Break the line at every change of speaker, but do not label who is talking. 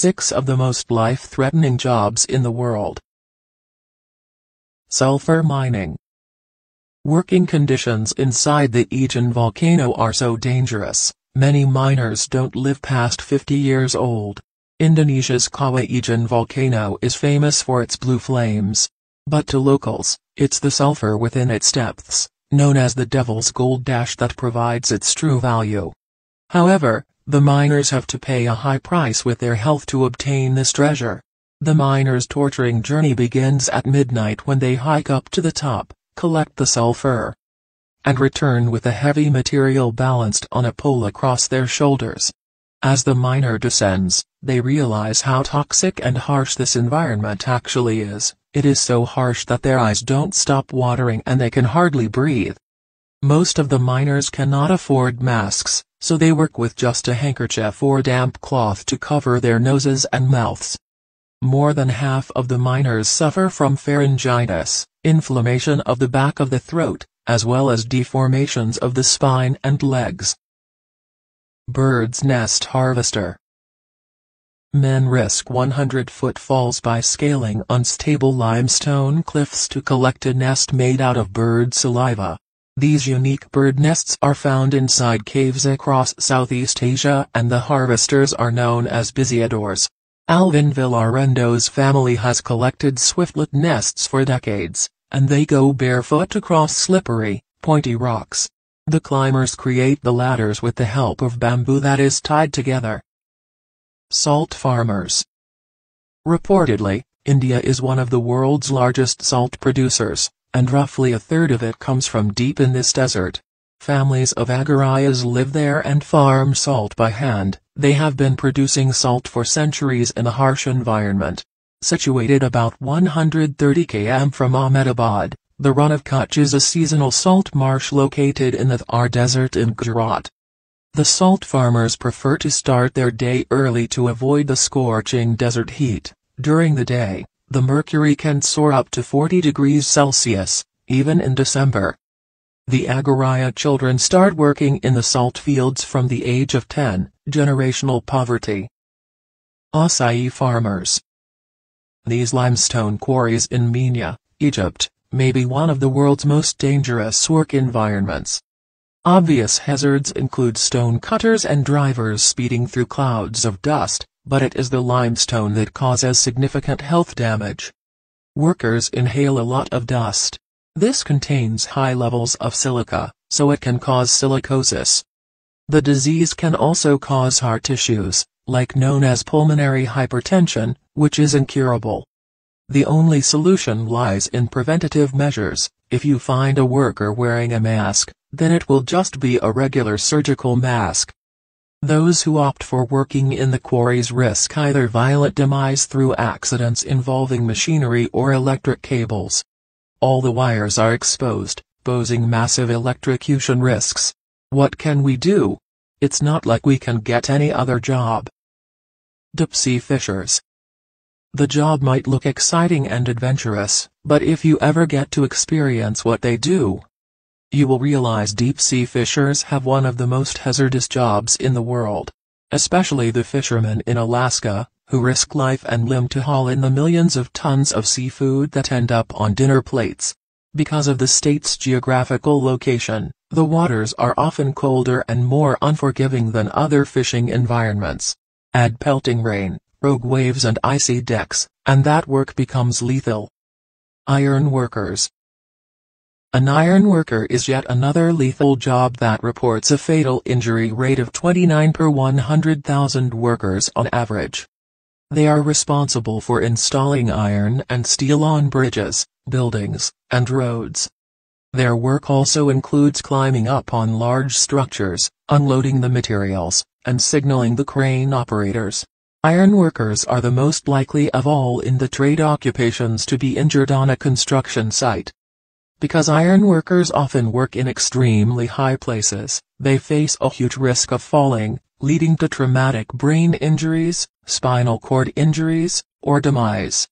6 of the most life-threatening jobs in the world. Sulfur mining. Working conditions inside the Ijen volcano are so dangerous, many miners don't live past 50 years old. Indonesia's Kawah Ijen volcano is famous for its blue flames. But to locals, it's the sulfur within its depths, known as the Devil's Gold Dash, that provides its true value. However, the miners have to pay a high price with their health to obtain this treasure. The miners' torturing journey begins at midnight when they hike up to the top, collect the sulfur, and return with the heavy material balanced on a pole across their shoulders. As the miner descends, they realize how toxic and harsh this environment actually is. It is so harsh that their eyes don't stop watering and they can hardly breathe. Most of the miners cannot afford masks, so they work with just a handkerchief or damp cloth to cover their noses and mouths. More than half of the miners suffer from pharyngitis, inflammation of the back of the throat, as well as deformations of the spine and legs. Bird's nest harvester. Men risk 100-foot falls by scaling unstable limestone cliffs to collect a nest made out of bird saliva. These unique bird nests are found inside caves across Southeast Asia, and the harvesters are known as buceadores. Alvin Villarendo's family has collected swiftlet nests for decades, and they go barefoot across slippery, pointy rocks. The climbers create the ladders with the help of bamboo that is tied together. Salt farmers. Reportedly, India is one of the world's largest salt producers, and roughly a third of it comes from deep in this desert. Families of Agarayas live there and farm salt by hand. They have been producing salt for centuries in a harsh environment. Situated about 130 km from Ahmedabad, the Run of Kutch is a seasonal salt marsh located in the Thar Desert in Gujarat. The salt farmers prefer to start their day early to avoid the scorching desert heat. During the day, the mercury can soar up to 40 degrees Celsius, even in December. The Agaraya children start working in the salt fields from the age of 10, generational poverty. Acai farmers. These limestone quarries in Minya, Egypt, may be one of the world's most dangerous work environments. Obvious hazards include stone cutters and drivers speeding through clouds of dust, but it is the limestone that causes significant health damage. Workers inhale a lot of dust. This contains high levels of silica, so it can cause silicosis. The disease can also cause heart issues, known as pulmonary hypertension, which is incurable. The only solution lies in preventative measures. If you find a worker wearing a mask, then it will just be a regular surgical mask. Those who opt for working in the quarries risk either violent demise through accidents involving machinery or electric cables. All the wires are exposed, posing massive electrocution risks. What can we do? It's not like we can get any other job. Deep-sea fishers. The job might look exciting and adventurous, but if you ever get to experience what they do, you will realize deep-sea fishers have one of the most hazardous jobs in the world. Especially the fishermen in Alaska, who risk life and limb to haul in the millions of tons of seafood that end up on dinner plates. Because of the state's geographical location, the waters are often colder and more unforgiving than other fishing environments. Add pelting rain, rogue waves and icy decks, and that work becomes lethal. Iron workers. An iron worker is yet another lethal job that reports a fatal injury rate of 29 per 100,000 workers on average. They are responsible for installing iron and steel on bridges, buildings, and roads. Their work also includes climbing up on large structures, unloading the materials, and signaling the crane operators. Iron workers are the most likely of all in the trade occupations to be injured on a construction site. Because iron workers often work in extremely high places, they face a huge risk of falling, leading to traumatic brain injuries, spinal cord injuries, or demise.